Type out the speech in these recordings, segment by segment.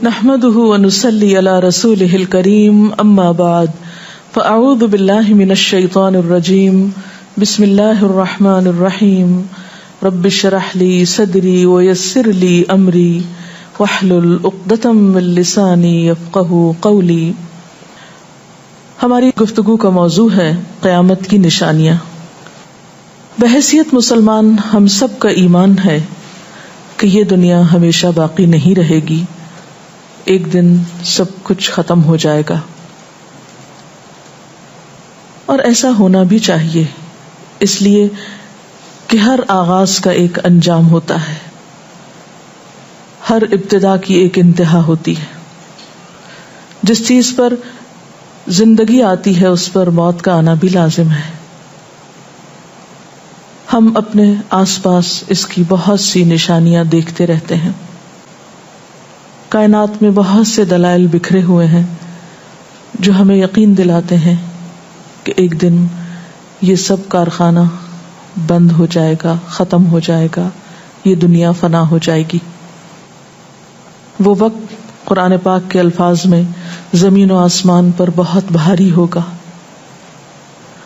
نحمده ونصلي على رسوله الكريم اما بعد فاعوذ بالله من الشيطان الرجيم بسم الله الرحمن الرحيم رب اشرح لي صدري ويسر لي امري واحلل عقدة من لساني يفقهوا قولي. ہماری گفتگو کا موضوع ہے قیامت کی نشانیاں. بحیثیت مسلمان ہم سب کا ایمان ہے کہ یہ دنیا ہمیشہ باقی نہیں رہے گی، ایک دن سب کچھ ختم ہو جائے گا، اور ایسا ہونا بھی چاہیے، اس لیے کہ ہر آغاز کا ایک انجام ہوتا ہے، ہر ابتدا کی ایک انتہا ہوتی ہے. جس چیز پر زندگی آتی ہے اس پر موت کا آنا بھی لازم ہے. ہم اپنے آس پاس اس کی بہت سی نشانیاں دیکھتے رہتے ہیں. کائنات میں بہت سے دلائل بکھرے ہوئے ہیں جو ہمیں یقین دلاتے ہیں کہ ایک دن یہ سب کارخانہ بند ہو جائے گا، ختم ہو جائے گا، یہ دنیا فنا ہو جائے گی. وہ وقت قرآن پاک کے الفاظ میں زمین و آسمان پر بہت بھاری ہوگا،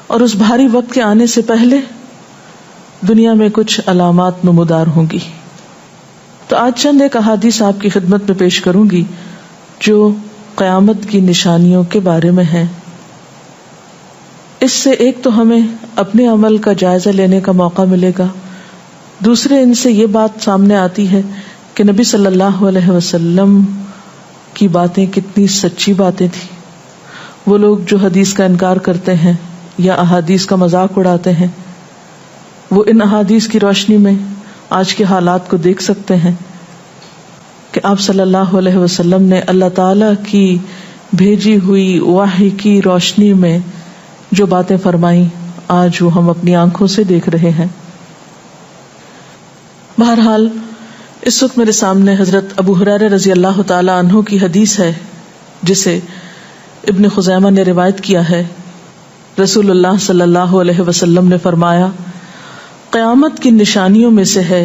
اور اس بھاری وقت کے آنے سے پہلے دنیا میں کچھ علامات نمودار ہوں گی. تو آج چند ایک احادیث آپ کی خدمت میں پیش کروں گی جو قیامت کی نشانیوں کے بارے میں ہیں. اس سے ایک تو ہمیں اپنے عمل کا جائزہ لینے کا موقع ملے گا، دوسرے ان سے یہ بات سامنے آتی ہے کہ نبی صلی اللہ علیہ وسلم کی باتیں کتنی سچی باتیں تھیں. وہ لوگ جو حدیث کا انکار کرتے ہیں یا احادیث کا مذاق اڑاتے ہیں، وہ ان احادیث کی روشنی میں آج کے حالات کو دیکھ سکتے ہیں کہ آپ صلی اللہ علیہ وسلم نے اللہ تعالی کی بھیجی ہوئی وحی کی روشنی میں جو باتیں فرمائیں آج وہ ہم اپنی آنکھوں سے دیکھ رہے ہیں. بہرحال اس وقت میرے سامنے حضرت ابو ہریرہ رضی اللہ تعالی عنہ کی حدیث ہے جسے ابن خزیمہ نے روایت کیا ہے. رسول اللہ صلی اللہ علیہ وسلم نے فرمایا، قیامت کی نشانیوں میں سے ہے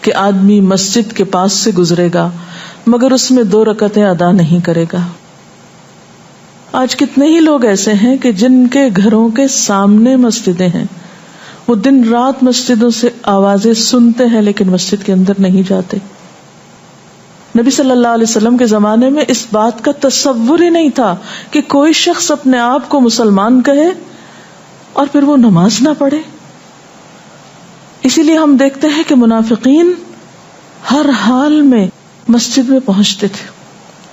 کہ آدمی مسجد کے پاس سے گزرے گا مگر اس میں 2 رکعتیں ادا نہیں کرے گا. آج کتنے ہی لوگ ایسے ہیں کہ جن کے گھروں کے سامنے مسجدیں ہیں، وہ دن رات مسجدوں سے آوازیں سنتے ہیں لیکن مسجد کے اندر نہیں جاتے. نبی صلی اللہ علیہ وسلم کے زمانے میں اس بات کا تصور ہی نہیں تھا کہ کوئی شخص اپنے آپ کو مسلمان کہے اور پھر وہ نماز نہ پڑھے. اسی لیے ہم دیکھتے ہیں کہ منافقین ہر حال میں مسجد میں پہنچتے تھے،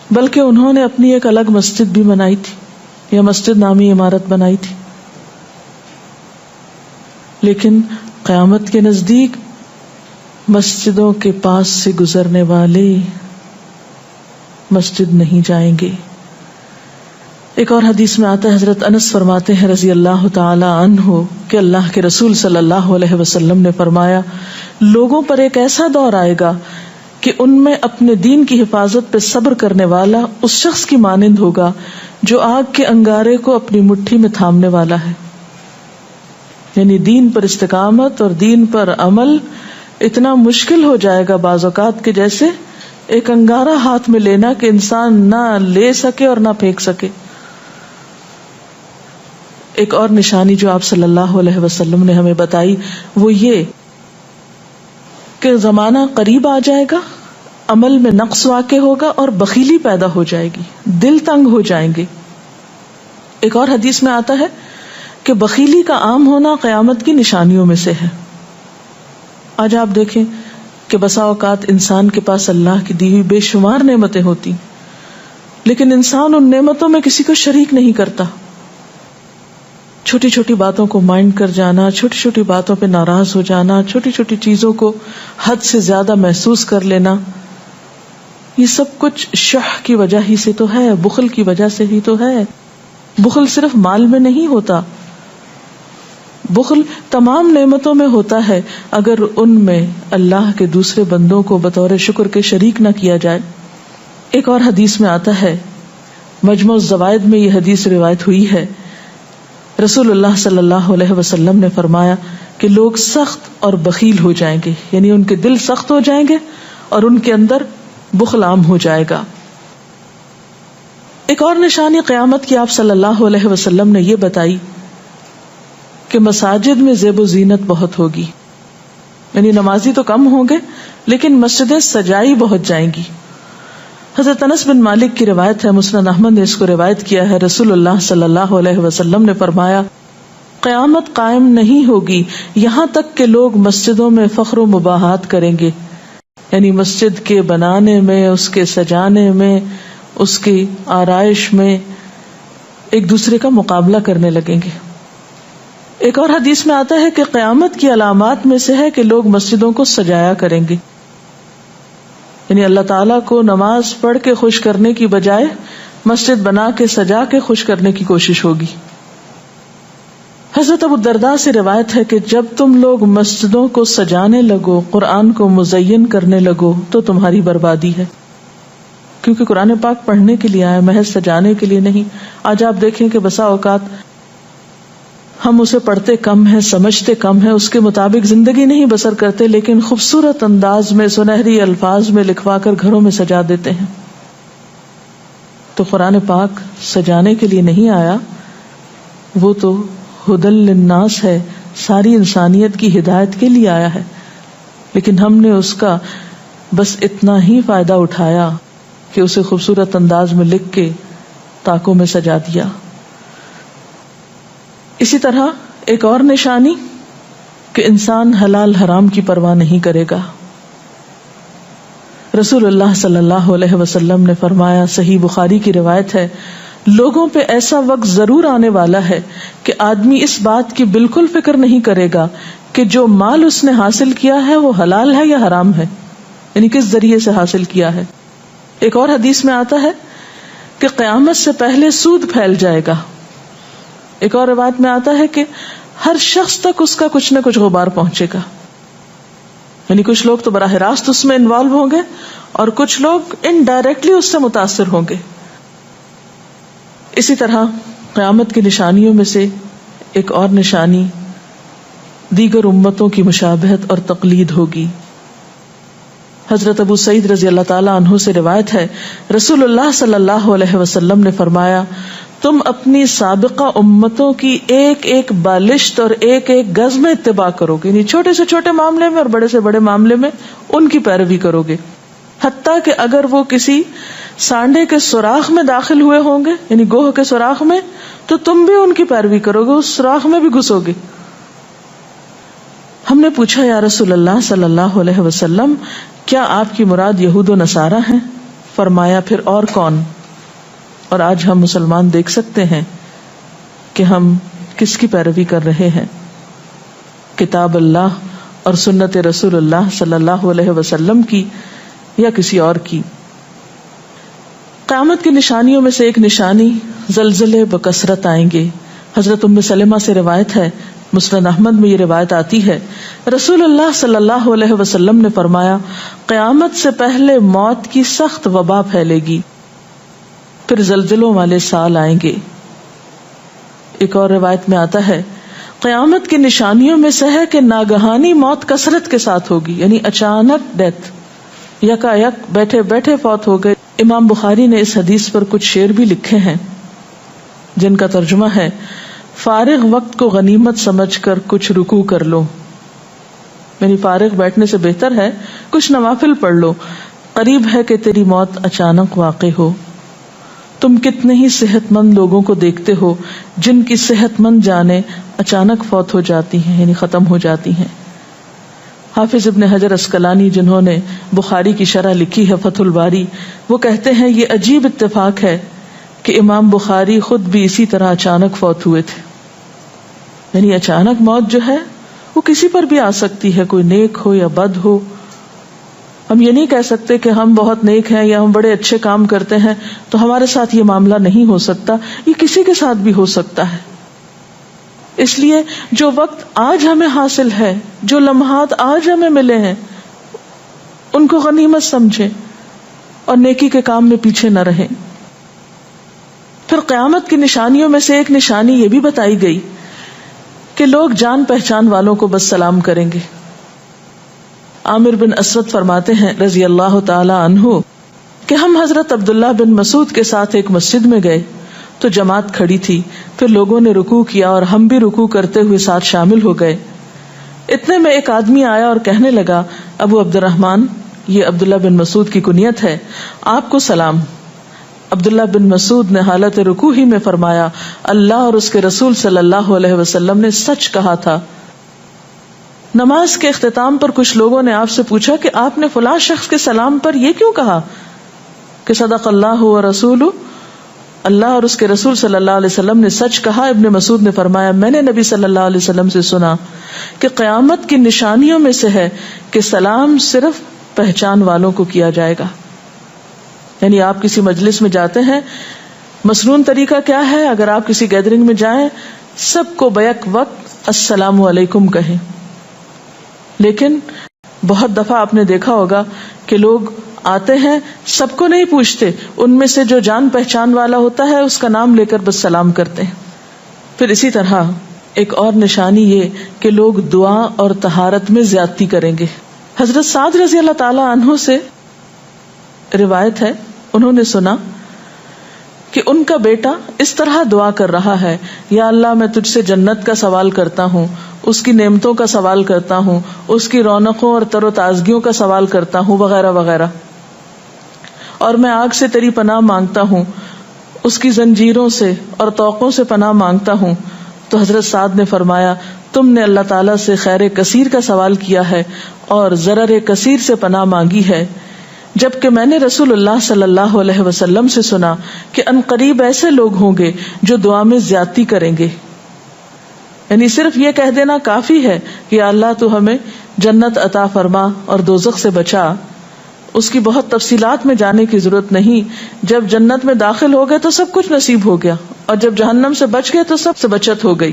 بلکہ انہوں نے اپنی ایک الگ مسجد بھی بنائی تھی یا مسجد نامی عمارت بنائی تھی. لیکن قیامت کے نزدیک مسجدوں کے پاس سے گزرنے والے مسجد نہیں جائیں گے. ایک اور حدیث میں آتا ہے، حضرت انس فرماتے ہیں رضی اللہ تعالی عنہ کہ اللہ کے رسول صلی اللہ علیہ وسلم نے فرمایا، لوگوں پر ایک ایسا دور آئے گا کہ ان میں اپنے دین کی حفاظت پہ صبر کرنے والا اس شخص کی مانند ہوگا جو آگ کے انگارے کو اپنی مٹھی میں تھامنے والا ہے. یعنی دین پر استقامت اور دین پر عمل اتنا مشکل ہو جائے گا بعض اوقات کہ جیسے ایک انگارہ ہاتھ میں لینا کہ انسان نہ لے سکے اور نہ پھینک سکے. ایک اور نشانی جو آپ صلی اللہ علیہ وسلم نے ہمیں بتائی وہ یہ کہ زمانہ قریب آ جائے گا، عمل میں نقص واقع ہوگا اور بخیلی پیدا ہو جائے گی، دل تنگ ہو جائیں گے. ایک اور حدیث میں آتا ہے کہ بخیلی کا عام ہونا قیامت کی نشانیوں میں سے ہے. آج آپ دیکھیں کہ بسا اوقات انسان کے پاس اللہ کی دی ہوئی بے شمار نعمتیں ہوتی لیکن انسان ان نعمتوں میں کسی کو شریک نہیں کرتا. چھوٹی چھوٹی باتوں کو مائنڈ کر جانا، چھوٹی چھوٹی باتوں پہ ناراض ہو جانا، چھوٹی چھوٹی چیزوں کو حد سے زیادہ محسوس کر لینا، یہ سب کچھ شح کی وجہ ہی سے تو ہے، بخل کی وجہ سے ہی تو ہے. بخل صرف مال میں نہیں ہوتا، بخل تمام نعمتوں میں ہوتا ہے اگر ان میں اللہ کے دوسرے بندوں کو بطور شکر کے شریک نہ کیا جائے. ایک اور حدیث میں آتا ہے، مجموع الزوائد میں یہ حدیث روایت ہوئی ہے، رسول اللہ صلی اللہ علیہ وسلم نے فرمایا کہ لوگ سخت اور بخیل ہو جائیں گے، یعنی ان کے دل سخت ہو جائیں گے اور ان کے اندر بخل عام ہو جائے گا. ایک اور نشانی قیامت کی آپ صلی اللہ علیہ وسلم نے یہ بتائی کہ مساجد میں زیب و زینت بہت ہوگی، یعنی نمازی تو کم ہوں گے لیکن مسجدیں سجائی بہت جائیں گی. حضرت انس بن مالک کی روایت ہے، مسند احمد نے اس کو روایت کیا ہے، رسول اللہ صلی اللہ علیہ وسلم نے فرمایا قیامت قائم نہیں ہوگی یہاں تک کہ لوگ مسجدوں میں فخر و مباحات کریں گے، یعنی مسجد کے بنانے میں، اس کے سجانے میں، اس کی آرائش میں ایک دوسرے کا مقابلہ کرنے لگیں گے. ایک اور حدیث میں آتا ہے کہ قیامت کی علامات میں سے ہے کہ لوگ مسجدوں کو سجایا کریں گے، یعنی اللہ تعالیٰ کو نماز پڑھ کے خوش کرنے کی بجائے مسجد بنا کے سجا کے خوش کرنے کی کوشش ہوگی. حضرت ابو الدرداء سے روایت ہے کہ جب تم لوگ مسجدوں کو سجانے لگو، قرآن کو مزین کرنے لگو تو تمہاری بربادی ہے، کیونکہ قرآن پاک پڑھنے کے لیے آیا، محض سجانے کے لیے نہیں. آج آپ دیکھیں کہ بسا اوقات ہم اسے پڑھتے کم ہیں، سمجھتے کم ہیں، اس کے مطابق زندگی نہیں بسر کرتے، لیکن خوبصورت انداز میں سنہری الفاظ میں لکھوا کر گھروں میں سجا دیتے ہیں. تو قرآن پاک سجانے کے لیے نہیں آیا، وہ تو ہدی للناس ہے، ساری انسانیت کی ہدایت کے لیے آیا ہے، لیکن ہم نے اس کا بس اتنا ہی فائدہ اٹھایا کہ اسے خوبصورت انداز میں لکھ کے تاکوں میں سجا دیا. اسی طرح ایک اور نشانی کہ انسان حلال حرام کی پرواہ نہیں کرے گا. رسول اللہ صلی اللہ علیہ وسلم نے فرمایا، صحیح بخاری کی روایت ہے، لوگوں پہ ایسا وقت ضرور آنے والا ہے کہ آدمی اس بات کی بالکل فکر نہیں کرے گا کہ جو مال اس نے حاصل کیا ہے وہ حلال ہے یا حرام ہے، یعنی کس ذریعے سے حاصل کیا ہے. ایک اور حدیث میں آتا ہے کہ قیامت سے پہلے سود پھیل جائے گا. ایک اور روایت میں آتا ہے کہ ہر شخص تک اس کا کچھ نہ کچھ غبار پہنچے گا، یعنی کچھ لوگ تو براہ راست اس میں انوالو ہوں گے اور کچھ لوگ انڈائریکٹلی اس سے متاثر ہوں گے. اسی طرح قیامت کی نشانیوں میں سے ایک اور نشانی دیگر امتوں کی مشابہت اور تقلید ہوگی. حضرت ابو سعید رضی اللہ تعالیٰ عنہ سے روایت ہے، رسول اللہ صلی اللہ علیہ وسلم نے فرمایا، تم اپنی سابقہ امتوں کی ایک ایک بالشت اور ایک ایک گز میں اتباع کرو گے، یعنی چھوٹے سے چھوٹے معاملے میں اور بڑے سے بڑے معاملے میں ان کی پیروی کرو گے، حتیٰ کہ اگر وہ کسی سانڈے کے سوراخ میں داخل ہوئے ہوں گے، یعنی گوہ کے سوراخ میں، تو تم بھی ان کی پیروی کرو گے، اس سوراخ میں بھی گھسو گے. ہم نے پوچھا، یا رسول اللہ صلی اللہ علیہ وسلم، کیا آپ کی مراد یہود و نصارہ ہیں؟ فرمایا، پھر اور کون؟ اور آج ہم مسلمان دیکھ سکتے ہیں کہ ہم کس کی پیروی کر رہے ہیں، کتاب اللہ اور سنت رسول اللہ صلی اللہ علیہ وسلم کی یا کسی اور کی. قیامت کی نشانیوں میں سے ایک نشانی زلزلے بکثرت آئیں گے. حضرت ام سلمہ سے روایت ہے، مسند احمد میں یہ روایت آتی ہے، رسول اللہ صلی اللہ علیہ وسلم نے فرمایا، قیامت سے پہلے موت کی سخت وبا پھیلے گی، پھر زلزلوں والے سال آئیں گے. ایک اور روایت میں آتا ہے، قیامت کی نشانیوں میں سے ہے کہ ناگہانی موت کثرت کے ساتھ ہوگی، یعنی اچانک ڈیتھ، یکا یک بیٹھے بیٹھے فوت ہو گئے. امام بخاری نے اس حدیث پر کچھ شعر بھی لکھے ہیں جن کا ترجمہ ہے، فارغ وقت کو غنیمت سمجھ کر کچھ رکوع کر لو، یعنی فارغ بیٹھنے سے بہتر ہے کچھ نوافل پڑھ لو، قریب ہے کہ تیری موت اچانک واقع ہو. تم کتنے ہی صحت مند لوگوں کو دیکھتے ہو جن کی صحت مند جانیں اچانک فوت ہو جاتی ہیں، یعنی ختم ہو جاتی ہیں. حافظ ابن حجر عسقلانی جنہوں نے بخاری کی شرح لکھی ہے فتح الباری، وہ کہتے ہیں یہ عجیب اتفاق ہے کہ امام بخاری خود بھی اسی طرح اچانک فوت ہوئے تھے. یعنی اچانک موت جو ہے وہ کسی پر بھی آ سکتی ہے، کوئی نیک ہو یا بد ہو. ہم یہ نہیں کہہ سکتے کہ ہم بہت نیک ہیں یا ہم بڑے اچھے کام کرتے ہیں تو ہمارے ساتھ یہ معاملہ نہیں ہو سکتا، یہ کسی کے ساتھ بھی ہو سکتا ہے. اس لیے جو وقت آج ہمیں حاصل ہے، جو لمحات آج ہمیں ملے ہیں، ان کو غنیمت سمجھیں اور نیکی کے کام میں پیچھے نہ رہیں. پھر قیامت کی نشانیوں میں سے ایک نشانی یہ بھی بتائی گئی کہ لوگ جان پہچان والوں کو بس سلام کریں گے. عامر بن اسود فرماتے ہیں رضی اللہ تعالی عنہ کہ ہم حضرت عبداللہ بن مسعود کے ساتھ ایک مسجد میں گئے تو جماعت کھڑی تھی، پھر لوگوں نے رکوع کیا اور ہم بھی رکوع کرتے ہوئے ساتھ شامل ہو گئے۔ اتنے میں ایک آدمی آیا اور کہنے لگا، ابو عبد الرحمن، یہ عبداللہ بن مسعود کی کنیت ہے، آپ کو سلام۔ عبداللہ بن مسعود نے حالت رکوع ہی میں فرمایا، اللہ اور اس کے رسول صلی اللہ علیہ وسلم نے سچ کہا تھا۔ نماز کے اختتام پر کچھ لوگوں نے آپ سے پوچھا کہ آپ نے فلاں شخص کے سلام پر یہ کیوں کہا کہ صدق اللہ و رسولہ، اللہ اور اس کے رسول صلی اللہ علیہ وسلم نے سچ کہا۔ ابن مسعود نے فرمایا، میں نے نبی صلی اللہ علیہ وسلم سے سنا کہ قیامت کی نشانیوں میں سے ہے کہ سلام صرف پہچان والوں کو کیا جائے گا۔ یعنی آپ کسی مجلس میں جاتے ہیں، مسنون طریقہ کیا ہے، اگر آپ کسی گیدرنگ میں جائیں سب کو بیک وقت السلام علیکم کہیں، لیکن بہت دفعہ آپ نے دیکھا ہوگا کہ لوگ آتے ہیں سب کو نہیں پوچھتے، ان میں سے جو جان پہچان والا ہوتا ہے اس کا نام لے کر بس سلام کرتے ہیں۔ پھر اسی طرح ایک اور نشانی یہ کہ لوگ دعا اور طہارت میں زیادتی کریں گے۔ حضرت سعد رضی اللہ تعالی عنہ سے روایت ہے، انہوں نے سنا کہ ان کا بیٹا اس طرح دعا کر رہا ہے، یا اللہ میں تجھ سے جنت کا سوال کرتا ہوں، اس کی نعمتوں کا سوال کرتا ہوں، اس کی رونقوں اور تر و تازگیوں کا سوال کرتا ہوں، وغیرہ وغیرہ، اور میں آگ سے تیری پناہ مانگتا ہوں، اس کی زنجیروں سے اور طوقوں سے پناہ مانگتا ہوں۔ تو حضرت سعد نے فرمایا، تم نے اللہ تعالیٰ سے خیر کثیر کا سوال کیا ہے اور ضرر کثیر سے پناہ مانگی ہے، جبکہ میں نے رسول اللہ صلی اللہ علیہ وسلم سے سنا کہ ان قریب ایسے لوگ ہوں گے جو دعا میں زیادتی کریں گے۔ یعنی صرف یہ کہہ دینا کافی ہے کہ اللہ تو ہمیں جنت عطا فرما اور دوزخ سے بچا، اس کی بہت تفصیلات میں جانے کی ضرورت نہیں۔ جب جنت میں داخل ہو گئے تو سب کچھ نصیب ہو گیا، اور جب جہنم سے بچ گئے تو سب سے بچت ہو گئی۔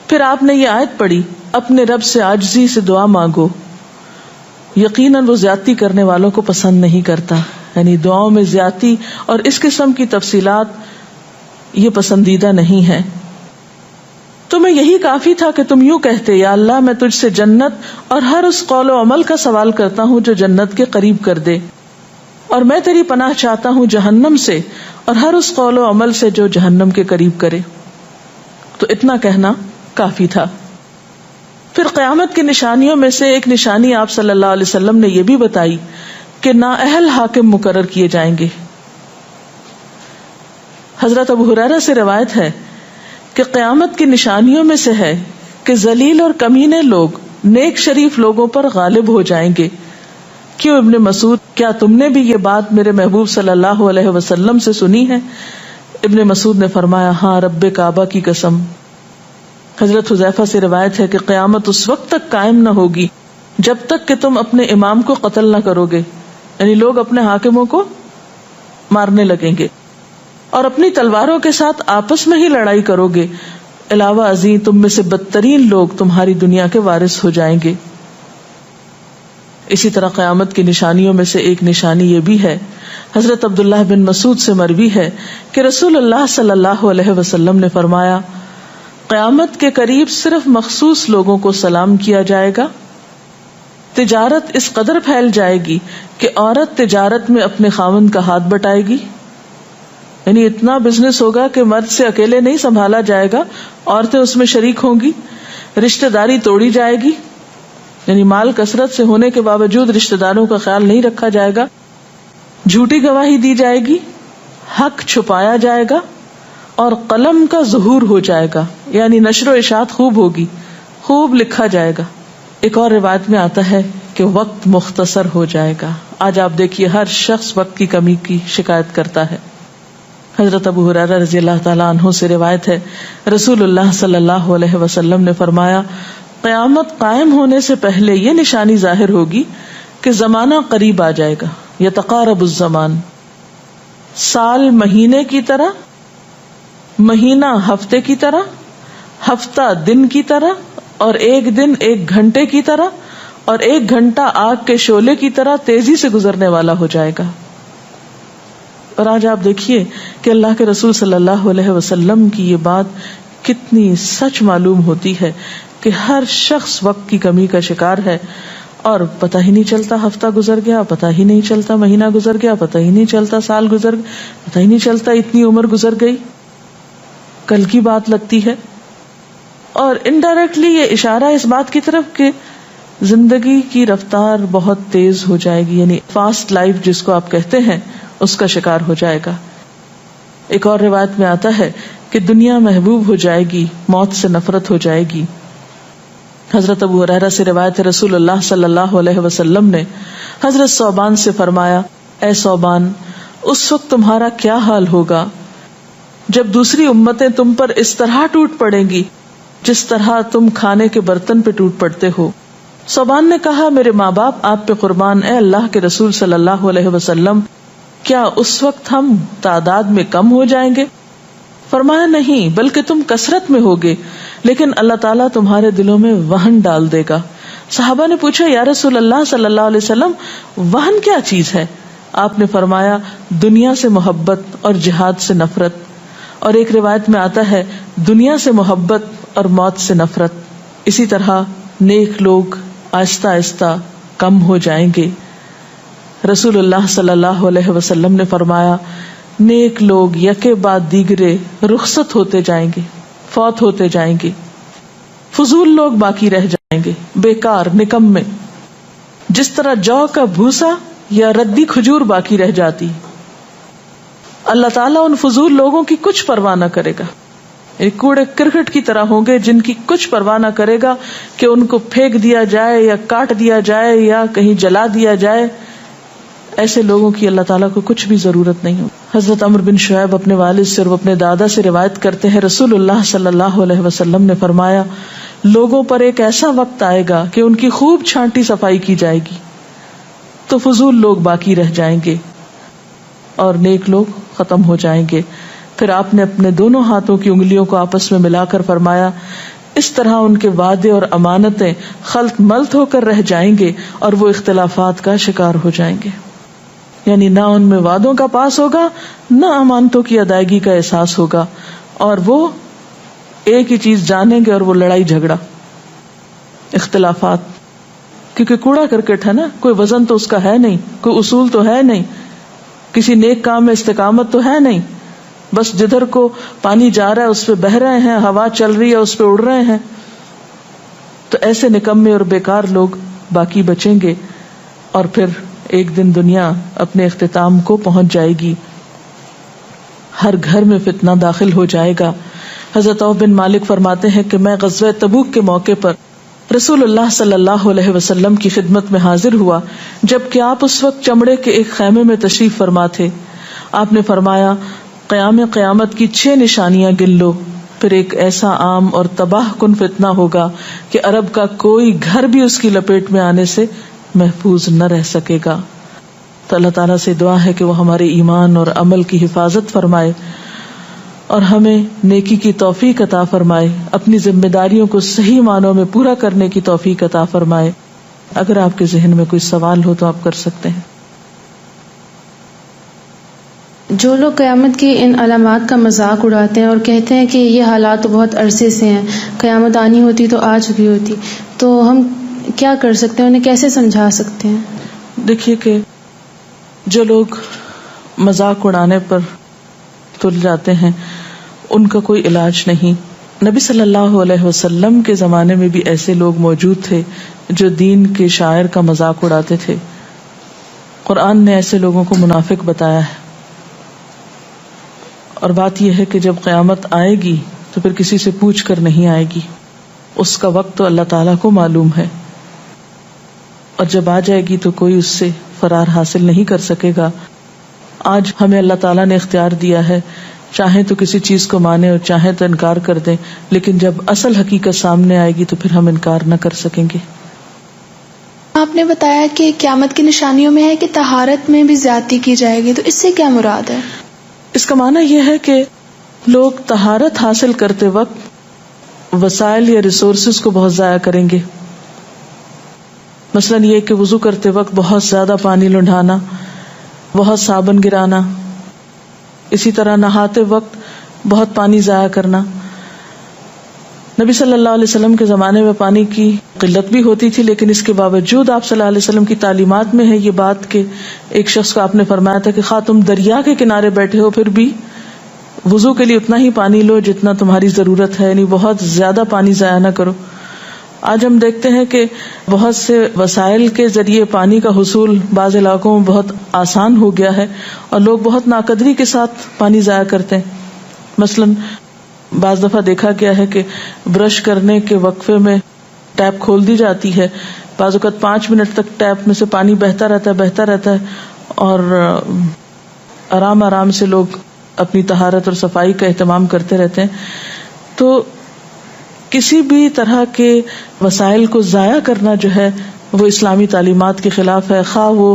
پھر آپ نے یہ آیت پڑھی، اپنے رب سے عاجزی سے دعا مانگو، یقیناً وہ زیادتی کرنے والوں کو پسند نہیں کرتا۔ یعنی دعاؤں میں زیادتی اور اس قسم کی تفصیلات یہ پسندیدہ نہیں ہے۔ تمہیں یہی کافی تھا کہ تم یوں کہتے، یا اللہ میں تجھ سے جنت اور ہر اس قول و عمل کا سوال کرتا ہوں جو جنت کے قریب کر دے، اور میں تیری پناہ چاہتا ہوں جہنم سے اور ہر اس قول و عمل سے جو جہنم کے قریب کرے۔ تو اتنا کہنا کافی تھا۔ پھر قیامت کی نشانیوں میں سے ایک نشانی آپ صلی اللہ علیہ وسلم نے یہ بھی بتائی کہ نااہل حاکم مقرر کیے جائیں گے۔ حضرت ابو ہریرہ سے روایت ہے کہ قیامت کی نشانیوں میں سے ہے کہ ذلیل اور کمینے لوگ نیک شریف لوگوں پر غالب ہو جائیں گے۔ کیوں ابن مسعود، کیا تم نے بھی یہ بات میرے محبوب صلی اللہ علیہ وسلم سے سنی ہے؟ ابن مسعود نے فرمایا، ہاں رب کعبہ کی قسم۔ حضرت حذیفہ سے روایت ہے کہ قیامت اس وقت تک قائم نہ ہوگی جب تک کہ تم اپنے امام کو قتل نہ کرو گے، یعنی لوگ اپنے حاکموں کو مارنے لگیں گے اور اپنی تلواروں کے ساتھ آپس میں ہی لڑائی کرو گے، علاوہ ازیں تم میں سے بدترین لوگ تمہاری دنیا کے وارث ہو جائیں گے۔ اسی طرح قیامت کی نشانیوں میں سے ایک نشانی یہ بھی ہے، حضرت عبداللہ بن مسعود سے مروی ہے کہ رسول اللہ صلی اللہ علیہ وسلم نے فرمایا، قیامت کے قریب صرف مخصوص لوگوں کو سلام کیا جائے گا۔ تجارت اس قدر پھیل جائے گی کہ عورت تجارت میں اپنے خاوند کا ہاتھ بٹائے گی، یعنی اتنا بزنس ہوگا کہ مرد سے اکیلے نہیں سنبھالا جائے گا، عورتیں اس میں شریک ہوں گی، رشتہ داری توڑی جائے گی، یعنی مال کثرت سے ہونے کے باوجود رشتہ داروں کا خیال نہیں رکھا جائے گا، جھوٹی گواہی دی جائے گی، حق چھپایا جائے گا، اور قلم کا ظہور ہو جائے گا، یعنی نشر و اشاعت خوب ہوگی، خوب لکھا جائے گا۔ ایک اور روایت میں آتا ہے کہ وقت مختصر ہو جائے گا۔ آج آپ دیکھیے ہر شخص وقت کی کمی کی شکایت کرتا ہے۔ حضرت ابو ہریرہ رضی اللہ تعالیٰ عنہ سے روایت ہے، رسول اللہ صلی اللہ علیہ وسلم نے فرمایا، قیامت قائم ہونے سے پہلے یہ نشانی ظاہر ہوگی کہ زمانہ قریب آ جائے گا، یتقارب الزمان، سال مہینے کی طرح، مہینہ ہفتے کی طرح، ہفتہ دن کی طرح، اور ایک دن ایک گھنٹے کی طرح، اور ایک گھنٹہ آگ کے شعلے کی طرح تیزی سے گزرنے والا ہو جائے گا۔ اور آج آپ دیکھیے کہ اللہ کے رسول صلی اللہ علیہ وسلم کی یہ بات کتنی سچ معلوم ہوتی ہے کہ ہر شخص وقت کی کمی کا شکار ہے، اور پتہ ہی نہیں چلتا ہفتہ گزر گیا، پتہ ہی نہیں چلتا مہینہ گزر گیا، پتہ ہی نہیں چلتا سال گزر گیا، پتہ ہی نہیں چلتا اتنی عمر گزر گئی، کل کی بات لگتی ہے. اور انڈائریکٹلی یہ اشارہ اس بات کی طرف کہ زندگی کی رفتار بہت تیز ہو جائے گی، یعنی فاسٹ لائف جس کو آپ کہتے ہیں اس کا شکار ہو جائے گا. ایک اور روایت میں آتا ہے کہ دنیا محبوب ہو جائے گی، موت سے نفرت ہو جائے گی. حضرت ابو ہریرہ سے روایت ہے، رسول اللہ صلی اللہ علیہ وسلم نے حضرت ثوبان سے فرمایا، اے ثوبان، اس وقت تمہارا کیا حال ہوگا جب دوسری امتیں تم پر اس طرح ٹوٹ پڑیں گی جس طرح تم کھانے کے برتن پہ ٹوٹ پڑتے ہو. ثوبان نے کہا، میرے ماں باپ آپ پہ قربان، اے اللہ کے رسول صلی اللہ علیہ وسلم، کیا اس وقت ہم تعداد میں کم ہو جائیں گے؟ فرمایا، نہیں، بلکہ تم کثرت میں ہوگے، لیکن اللہ تعالیٰ تمہارے دلوں میں وہن ڈال دے گا. صحابہ نے پوچھا، یا رسول اللہ صلی اللہ علیہ وسلم، وہن کیا چیز ہے؟ آپ نے فرمایا، دنیا سے محبت اور جہاد سے نفرت. اور ایک روایت میں آتا ہے، دنیا سے محبت اور موت سے نفرت. اسی طرح نیک لوگ آہستہ آہستہ کم ہو جائیں گے. رسول اللہ صلی اللہ علیہ وسلم نے فرمایا، نیک لوگ یکے بعد دیگرے رخصت ہوتے جائیں گے، فوت ہوتے جائیں گے. فضول لوگ باقی رہ جائیں گے، بیکار، نکمے، جس طرح جو کا بھوسا یا ردی کھجور باقی رہ جاتی. اللہ تعالیٰ ان فضول لوگوں کی کچھ پرواہ نہ کرے گا. ایک کوڑے کرکٹ کی طرح ہوں گے جن کی کچھ پرواہ نہ کرے گا کہ ان کو پھینک دیا جائے یا کاٹ دیا جائے یا کہیں جلا دیا جائے. ایسے لوگوں کی اللہ تعالیٰ کو کچھ بھی ضرورت نہیں ہو. حضرت عمرو بن شعیب اپنے والد سے اور اپنے دادا سے روایت کرتے ہیں، رسول اللہ صلی اللہ علیہ وسلم نے فرمایا، لوگوں پر ایک ایسا وقت آئے گا کہ ان کی خوب چھانٹی صفائی کی جائے گی تو فضول لوگ باقی رہ جائیں گے اور نیک لوگ ختم ہو جائیں گے. پھر آپ نے اپنے دونوں ہاتھوں کی انگلیوں کو آپس میں ملا کر فرمایا، اس طرح ان کے وعدے اور امانتیں خلط ملط ہو کر رہ جائیں گے اور وہ اختلافات کا شکار ہو جائیں گے. یعنی نہ ان میں وعدوں کا پاس ہوگا، نہ امانتوں کی ادائیگی کا احساس ہوگا، اور وہ ایک ہی چیز جانیں گے اور وہ لڑائی جھگڑا، اختلافات. کیونکہ کوڑا کرکٹ ہے نا، کوئی وزن تو اس کا ہے نہیں، کوئی اصول تو ہے نہیں، کسی نیک کام میں استقامت تو ہے نہیں، بس جدھر کو پانی جا رہا ہے اس پہ بہ رہے ہیں، ہوا چل رہی ہے اس پہ اڑ رہے ہیں. تو ایسے نکمے اور بیکار لوگ باقی بچیں گے اور پھر ایک دن دنیا اپنے اختتام کو پہنچ جائے گی. ہر گھر میں فتنہ داخل ہو جائے گا. حضرت عوف بن مالک فرماتے ہیں کہ میں غزوہ تبوک کے موقع پر رسول اللہ صلی اللہ علیہ وسلم کی خدمت میں حاضر ہوا جبکہ آپ اس وقت چمڑے کے ایک خیمے میں تشریف فرما تھے. آپ نے فرمایا، قیامت کی 6 نشانیاں گن لو. پھر ایک ایسا عام اور تباہ کن فتنہ ہوگا کہ عرب کا کوئی گھر بھی اس کی لپیٹ میں آنے سے محفوظ نہ رہ سکے گا. تو اللہ تعالیٰ سے دعا ہے کہ وہ ہمارے ایمان اور عمل کی حفاظت فرمائے اور ہمیں نیکی کی توفیق عطا فرمائے، اپنی ذمہ داریوں کو صحیح معنوں میں پورا کرنے کی توفیق عطا فرمائے. اگر آپ کے ذہن میں کوئی سوال ہو تو آپ کر سکتے ہیں. جو لوگ قیامت کی ان علامات کا مذاق اڑاتے ہیں اور کہتے ہیں کہ یہ حالات تو بہت عرصے سے ہیں، قیامت آنی ہوتی تو آ چکی ہوتی، تو ہم کیا کر سکتے ہیں، انہیں کیسے سمجھا سکتے ہیں؟ دیکھیے کہ جو لوگ مذاق اڑانے پر تل جاتے ہیں ان کا کوئی علاج نہیں. نبی صلی اللہ علیہ وسلم کے زمانے میں بھی ایسے لوگ موجود تھے جو دین کے شاعر کا مذاق اڑاتے تھے. قرآن نے ایسے لوگوں کو منافق بتایا ہے. اور بات یہ ہے کہ جب قیامت آئے گی تو پھر کسی سے پوچھ کر نہیں آئے گی، اس کا وقت تو اللہ تعالیٰ کو معلوم ہے، اور جب آ جائے گی تو کوئی اس سے فرار حاصل نہیں کر سکے گا. آج ہمیں اللہ تعالیٰ نے اختیار دیا ہے، چاہیں تو کسی چیز کو مانیں اور چاہیں تو انکار کر دیں، لیکن جب اصل حقیقت سامنے آئے گی تو پھر ہم انکار نہ کر سکیں گے. آپ نے بتایا کہ قیامت کی نشانیوں میں ہے کہ طہارت میں بھی زیادتی کی جائے گی، تو اس سے کیا مراد ہے؟ اس کا معنی یہ ہے کہ لوگ طہارت حاصل کرتے وقت وسائل یا ریسورسز کو بہت ضائع کریں گے. مثلاً یہ کہ وضو کرتے وقت بہت زیادہ پانی لنڈھانا، بہت صابن گرانا، اسی طرح نہاتے وقت بہت پانی ضائع کرنا. نبی صلی اللہ علیہ وسلم کے زمانے میں پانی کی قلت بھی ہوتی تھی، لیکن اس کے باوجود آپ صلی اللہ علیہ وسلم کی تعلیمات میں ہے یہ بات کہ ایک شخص کو آپ نے فرمایا تھا کہ خواہ تم دریا کے کنارے بیٹھے ہو پھر بھی وضو کے لیے اتنا ہی پانی لو جتنا تمہاری ضرورت ہے، یعنی بہت زیادہ پانی ضائع نہ کرو. آج ہم دیکھتے ہیں کہ بہت سے وسائل کے ذریعے پانی کا حصول بعض علاقوں میں بہت آسان ہو گیا ہے اور لوگ بہت ناقدری کے ساتھ پانی ضائع کرتے ہیں. مثلاً بعض دفعہ دیکھا گیا ہے کہ برش کرنے کے وقفے میں ٹیپ کھول دی جاتی ہے، بعض اوقات 5 منٹ تک ٹیپ میں سے پانی بہتا رہتا ہے اور آرام آرام سے لوگ اپنی طہارت اور صفائی کا اہتمام کرتے رہتے ہیں. تو کسی بھی طرح کے وسائل کو ضائع کرنا جو ہے وہ اسلامی تعلیمات کے خلاف ہے، خواہ وہ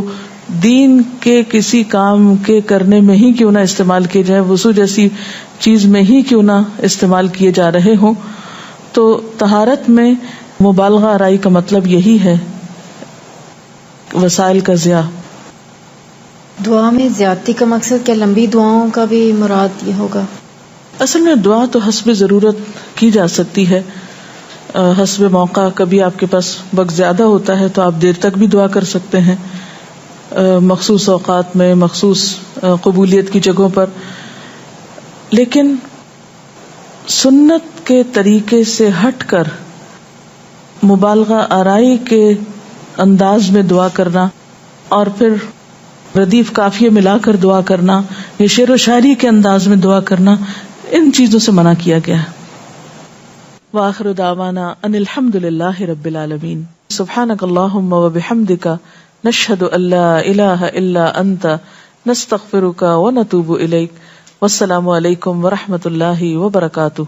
دین کے کسی کام کے کرنے میں ہی کیوں نہ استعمال کیے جائے، وضو جیسی چیز میں ہی کیوں نہ استعمال کیے جا رہے ہوں. تو طہارت میں مبالغہ آرائی کا مطلب یہی ہے، وسائل کا ضیاع. دعا میں زیادتی کا مقصد کیا لمبی دعاؤں کا بھی مراد یہ ہوگا؟ اصل میں دعا تو حسب ضرورت کی جا سکتی ہے، حسب موقع. کبھی آپ کے پاس وقت زیادہ ہوتا ہے تو آپ دیر تک بھی دعا کر سکتے ہیں، مخصوص اوقات میں، مخصوص قبولیت کی جگہوں پر. لیکن سنت کے طریقے سے ہٹ کر مبالغہ آرائی کے انداز میں دعا کرنا اور پھر ردیف قافیے ملا کر دعا کرنا یا شعر و شاعری کے انداز میں دعا کرنا، ان چیزوں سے منع کیا گیا ہے. وآخر دعوانا ان الحمد للہ رب العالمین. سبحانک اللہم وبحمدک نشہد ان لا الہ الا انت نستغفرک ونتوب الیک. والسلام علیکم ورحمۃ اللہ وبرکاتہ.